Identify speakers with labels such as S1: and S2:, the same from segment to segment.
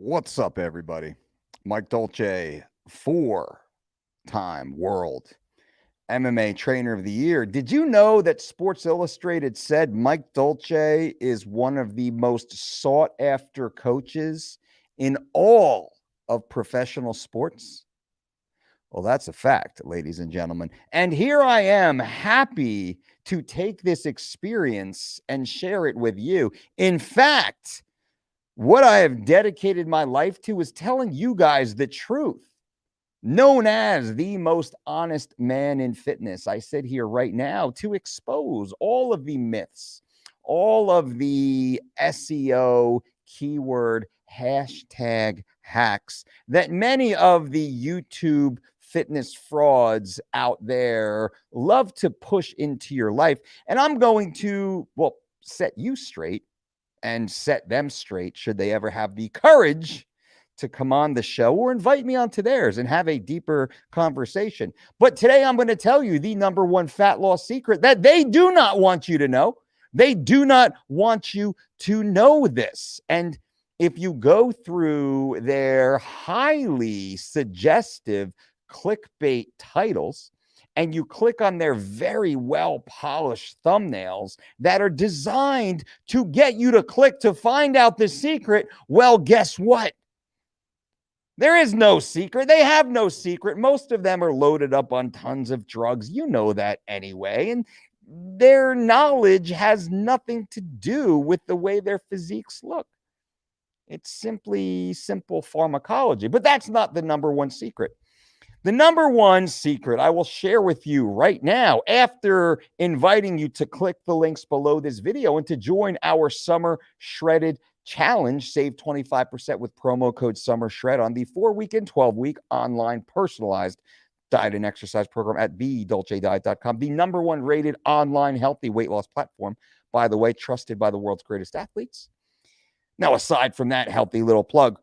S1: What's up, everybody? Mike Dolce, four-time world MMA trainer of the year. Did you know that Sports Illustrated said Mike Dolce is one of the most sought after coaches in all of professional sports? Well, that's a fact, ladies and gentlemen. And here I am, happy to take this experience and share it with you. In fact, what I have dedicated my life to is telling you guys the truth, known as the most honest man in fitness. I sit here right now to expose all of the myths, all of the SEO keyword hashtag hacks that many of the YouTube fitness frauds out there love to push into your life. And I'm going to, well, set you straight and set them straight should they ever have the courage to come on the show or invite me onto theirs and have a deeper conversation. But today I'm going to tell you the number one fat loss secret that they do not want you to know. They do not want you to know this. And if you go through their highly suggestive clickbait titles, and you click on their very well-polished thumbnails that are designed to get you to click to find out the secret, well, guess what? There is no secret. They have no secret. Most of them are loaded up on tons of drugs. You know that anyway. And their knowledge has nothing to do with the way their physiques look. It's simply simple pharmacology. But that's not the number one secret. The number one secret I will share with you right now, after inviting you to click the links below this video and to join our Summer Shredded Challenge, save 25% with promo code SUMMERSHRED on the 4-week and 12-week online personalized diet and exercise program at thedolcediet.com, the number one rated online healthy weight loss platform, by the way, trusted by the world's greatest athletes. Now, aside from that healthy little plug,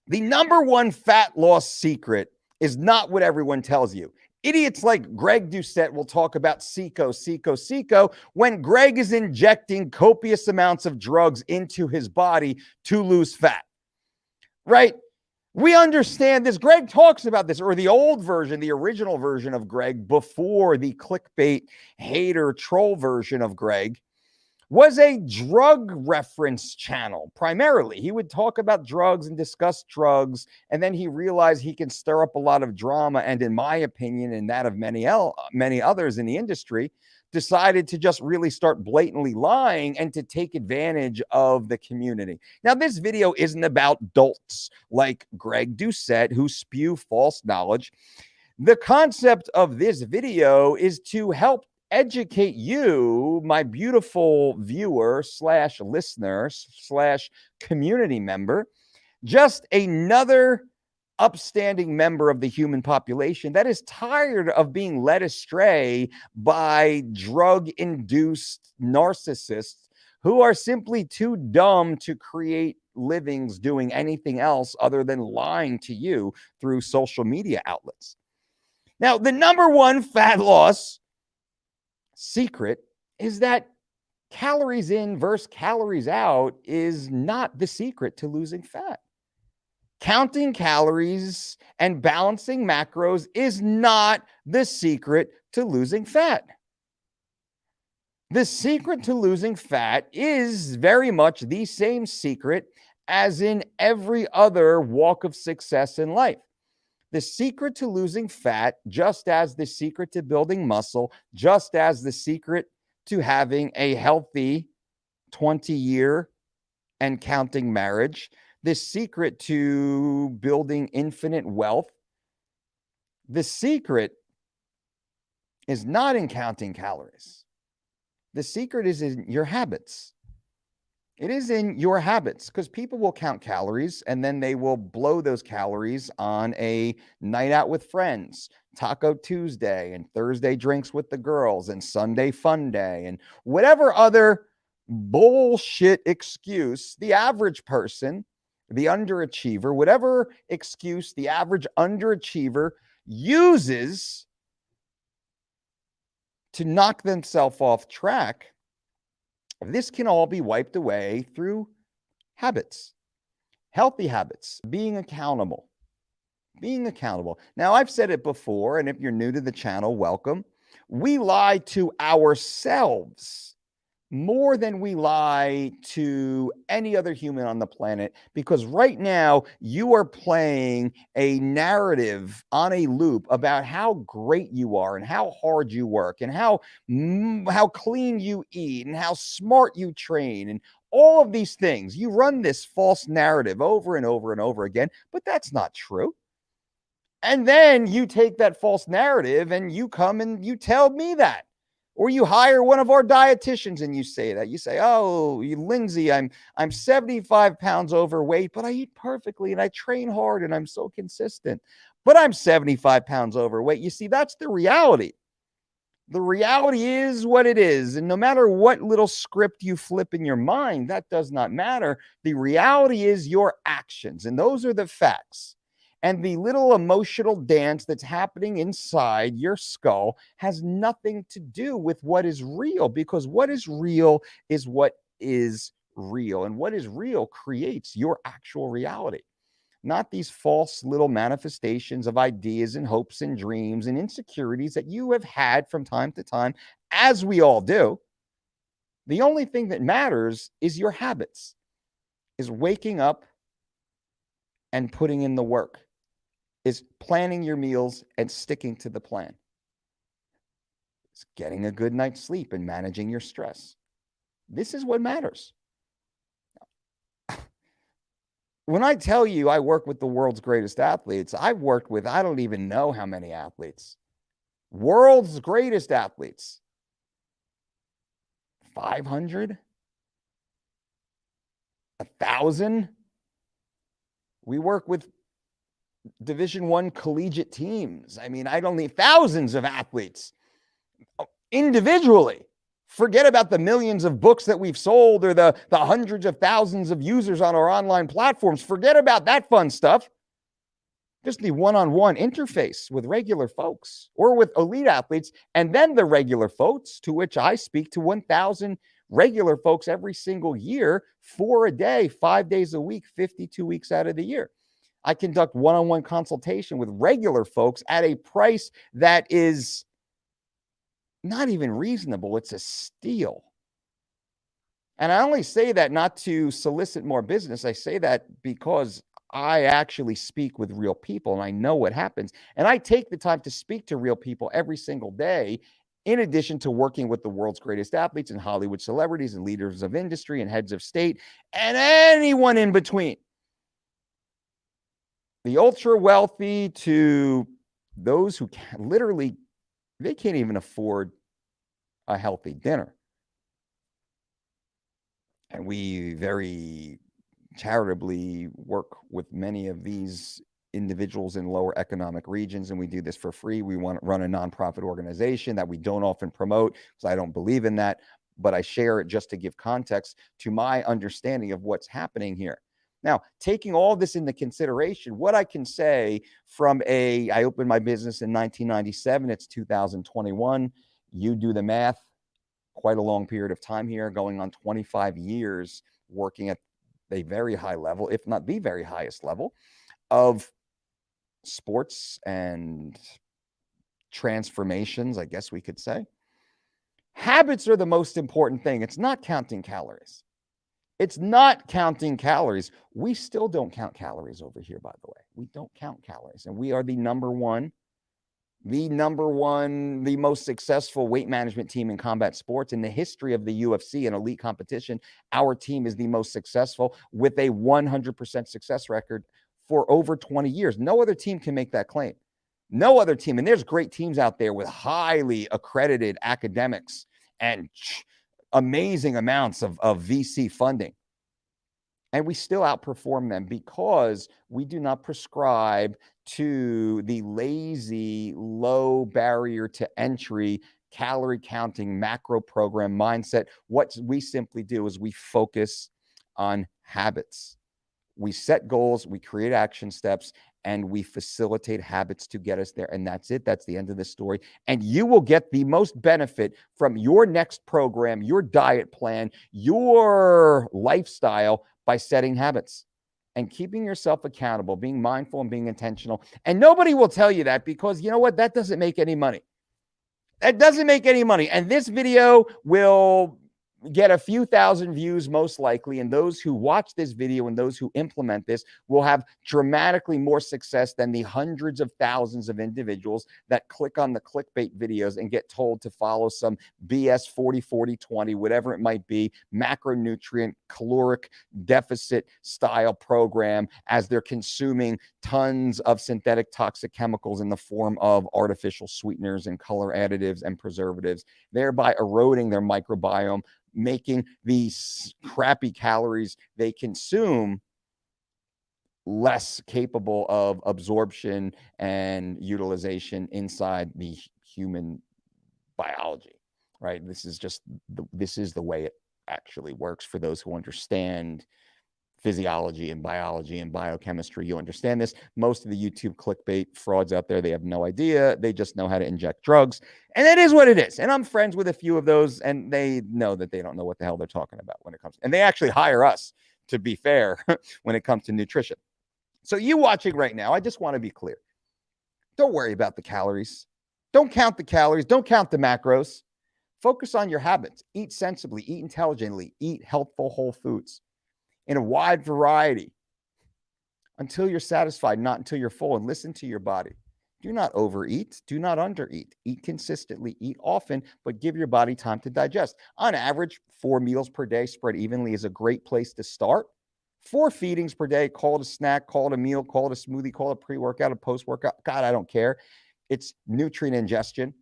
S1: the number one fat loss secret is not what everyone tells you. Idiots like Greg Doucette will talk about seco, when Greg is injecting copious amounts of drugs into his body to lose fat, right? We understand this. Greg talks about this, or the old version, the original version of Greg before the clickbait hater troll version of Greg was a drug reference channel. Primarily, he would talk about drugs and discuss drugs, and then he realized he can stir up a lot of drama, and in my opinion, and that of many others in the industry, decided to just really start blatantly lying and to take advantage of the community. Now, this video isn't about dolts like Greg Doucette who spew false knowledge. The concept of this video is to help educate you, my beautiful viewer slash listener slash community member, just another upstanding member of the human population that is tired of being led astray by drug-induced narcissists who are simply too dumb to create livings doing anything else other than lying to you through social media outlets. Now, the number one fat loss secret is that calories in versus calories out is not the secret to losing fat. Counting calories and balancing macros is not the secret to losing fat. The secret to losing fat is very much the same secret as in every other walk of success in life. The secret to losing fat, just as the secret to building muscle, just as the secret to having a healthy 20-year and counting marriage, the secret to building infinite wealth, the secret is not in counting calories. The secret is in your habits. It is in your habits, because people will count calories and then they will blow those calories on a night out with friends, Taco Tuesday, and Thursday drinks with the girls, and Sunday fun day, and whatever other bullshit excuse the average person, the underachiever, whatever excuse the average underachiever uses to knock themselves off track. This can all be wiped away through habits. Healthy habits, being accountable. Being accountable. Now, I've said it before, and if you're new to the channel, welcome. We lie to ourselves more than we lie to any other human on the planet, because right now you are playing a narrative on a loop about how great you are and how hard you work and how clean you eat and how smart you train and all of these things. You run this false narrative over and over and over again, but that's not true. And then you take that false narrative and you come and you tell me that. Or you hire one of our dietitians and you say that. You say, "Oh, Lindsay, I'm 75 pounds overweight, but I eat perfectly and I train hard and I'm so consistent. But I'm 75 pounds overweight." You see, that's the reality. The reality is what it is. And no matter what little script you flip in your mind, that does not matter. The reality is your actions, and those are the facts. And the little emotional dance that's happening inside your skull has nothing to do with what is real, because what is real is what is real. And what is real creates your actual reality, not these false little manifestations of ideas and hopes and dreams and insecurities that you have had from time to time, as we all do. The only thing that matters is your habits, is waking up and putting in the work, is planning your meals and sticking to the plan. It's getting a good night's sleep and managing your stress. This is what matters. When I tell you I work with the world's greatest athletes, I've worked with, I don't even know how many athletes. World's greatest athletes. 500? 1,000? We work with Division I collegiate teams. I mean, I don't need thousands of athletes individually. Forget about the millions of books that we've sold or the hundreds of thousands of users on our online platforms. Forget about that fun stuff. Just the one-on-one interface with regular folks or with elite athletes, and then the regular folks, to which I speak to 1,000 regular folks every single year, 4 a day, 5 days a week, 52 weeks out of the year. I conduct one-on-one consultation with regular folks at a price that is not even reasonable. It's a steal. And I only say that not to solicit more business. I say that because I actually speak with real people and I know what happens. And I take the time to speak to real people every single day, in addition to working with the world's greatest athletes and Hollywood celebrities and leaders of industry and heads of state and anyone in between. The ultra wealthy to those who literally, they can't even afford a healthy dinner. And we very charitably work with many of these individuals in lower economic regions, and we do this for free. We want to run a nonprofit organization that we don't often promote because I don't believe in that, but I share it just to give context to my understanding of what's happening here. Now, taking all this into consideration, what I can say I opened my business in 1997, it's 2021. You do the math, quite a long period of time here, going on 25 years, working at a very high level, if not the very highest level of sports and transformations, I guess we could say. Habits are the most important thing. It's not counting calories. It's not counting calories. We still don't count calories over here, by the way. We don't count calories. And we are the number one, the most successful weight management team in combat sports in the history of the UFC and elite competition. Our team is the most successful with a 100% success record for over 20 years. No other team can make that claim. No other team. And there's great teams out there with highly accredited academics and amazing amounts of VC funding. And we still outperform them because we do not prescribe to the lazy, low barrier to entry, calorie counting, macro program mindset. What we simply do is we focus on habits. We set goals, we create action steps, and we facilitate habits to get us there. And that's it. That's the end of the story. And you will get the most benefit from your next program, your diet plan, your lifestyle by setting habits. and keeping yourself accountable, being mindful and being intentional. And nobody will tell you that, because you know what? That doesn't make any money. That doesn't make any money. And this video will get a few thousand views most likely, and those who watch this video and those who implement this will have dramatically more success than the hundreds of thousands of individuals that click on the clickbait videos and get told to follow some BS 40-40-20, whatever it might be, macronutrient caloric deficit style program, as they're consuming tons of synthetic toxic chemicals in the form of artificial sweeteners and color additives and preservatives, thereby eroding their microbiome, making these crappy calories they consume less capable of absorption and utilization inside the human biology, right? This is the way it actually works. For those who understand physiology and biology and biochemistry, you understand this. Most of the YouTube clickbait frauds out there, they have no idea. They just know how to inject drugs, and it is what it is. And I'm friends with a few of those, and they know that they don't know what the hell they're talking about when it comes, and they actually hire us, to be fair, when it comes to nutrition. So you watching right now, I just want to be clear. Don't worry about the calories. Don't count the calories. Don't count the macros. Focus on your habits. Eat sensibly, eat intelligently, eat healthful whole foods in a wide variety until you're satisfied, not until you're full, and listen to your body. Do not overeat. Do not undereat. Eat consistently, eat often, but give your body time to digest. On average, 4 meals per day spread evenly is a great place to start. 4 feedings per day, call it a snack, call it a meal, call it a smoothie, call it pre-workout, a post-workout. God, I don't care. It's nutrient ingestion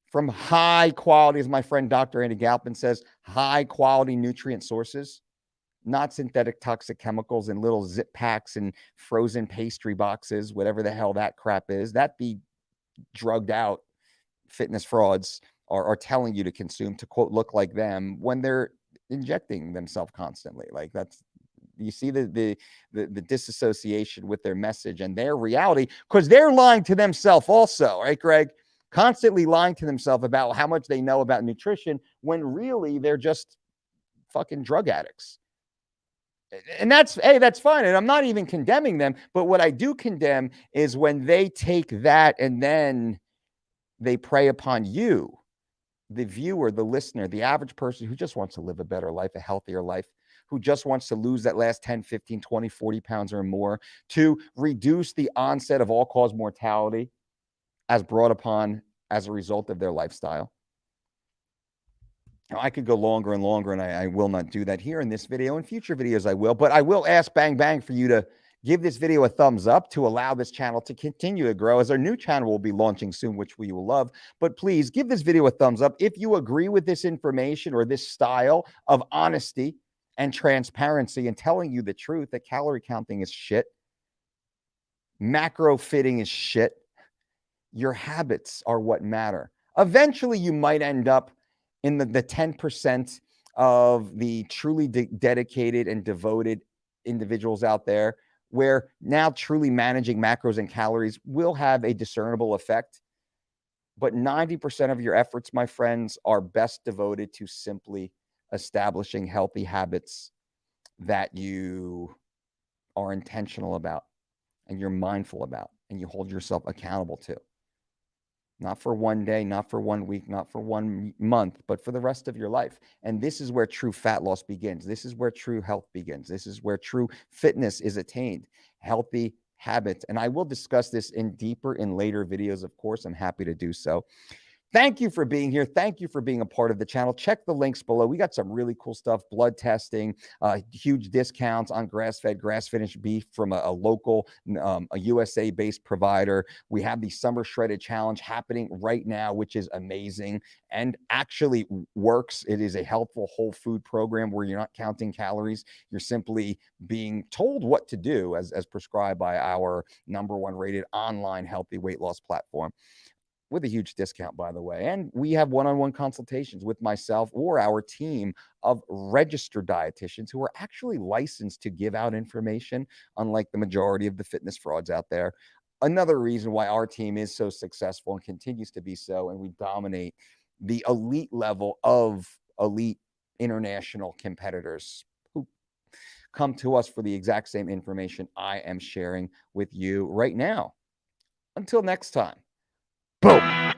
S1: from high quality, as my friend Dr. Andy Galpin says, high quality nutrient sources, not synthetic toxic chemicals in little zip packs and frozen pastry boxes, whatever the hell that crap is. That the drugged out fitness frauds are telling you to consume to, quote, look like them, when they're injecting themselves constantly. Like, that's, you see the disassociation with their message and their reality, because they're lying to themselves also, right, Greg? Constantly lying to themselves about how much they know about nutrition, when really they're just fucking drug addicts. And that's, hey, that's fine. And I'm not even condemning them. But what I do condemn is when they take that and then they prey upon you, the viewer, the listener, the average person who just wants to live a better life, a healthier life, who just wants to lose that last 10, 15, 20, 40 pounds or more, to reduce the onset of all-cause mortality as brought upon as a result of their lifestyle. Now, I could go longer and longer, and I will not do that here in this video. In future videos, I will. But I will ask Bang Bang for you to give this video a thumbs up to allow this channel to continue to grow, as our new channel will be launching soon, which we will love. But please give this video a thumbs up if you agree with this information or this style of honesty and transparency and telling you the truth, that calorie counting is shit, macro fitting is shit. Your habits are what matter. Eventually, you might end up in the 10% of the truly dedicated and devoted individuals out there, where now truly managing macros and calories will have a discernible effect. But 90% of your efforts, my friends, are best devoted to simply establishing healthy habits that you are intentional about and you're mindful about and you hold yourself accountable to. Not for one day, not for 1 week, not for 1 month, but for the rest of your life. And this is where true fat loss begins. This is where true health begins. This is where true fitness is attained. Healthy habits. And I will discuss this in deeper in later videos, of course. I'm happy to do so. Thank you for being here. Thank you for being a part of the channel. Check the links below. We got some really cool stuff, blood testing, huge discounts on grass-fed, grass-finished beef from a local, a USA-based provider. We have the Summer Shredded Challenge happening right now, which is amazing and actually works. It is a helpful whole food program where you're not counting calories. You're simply being told what to do as prescribed by our #1 rated online healthy weight loss platform, with a huge discount, by the way. And we have one-on-one consultations with myself or our team of registered dietitians who are actually licensed to give out information, unlike the majority of the fitness frauds out there. Another reason why our team is so successful and continues to be so, and we dominate the elite level of elite international competitors who come to us for the exact same information I am sharing with you right now. Until next time, boom.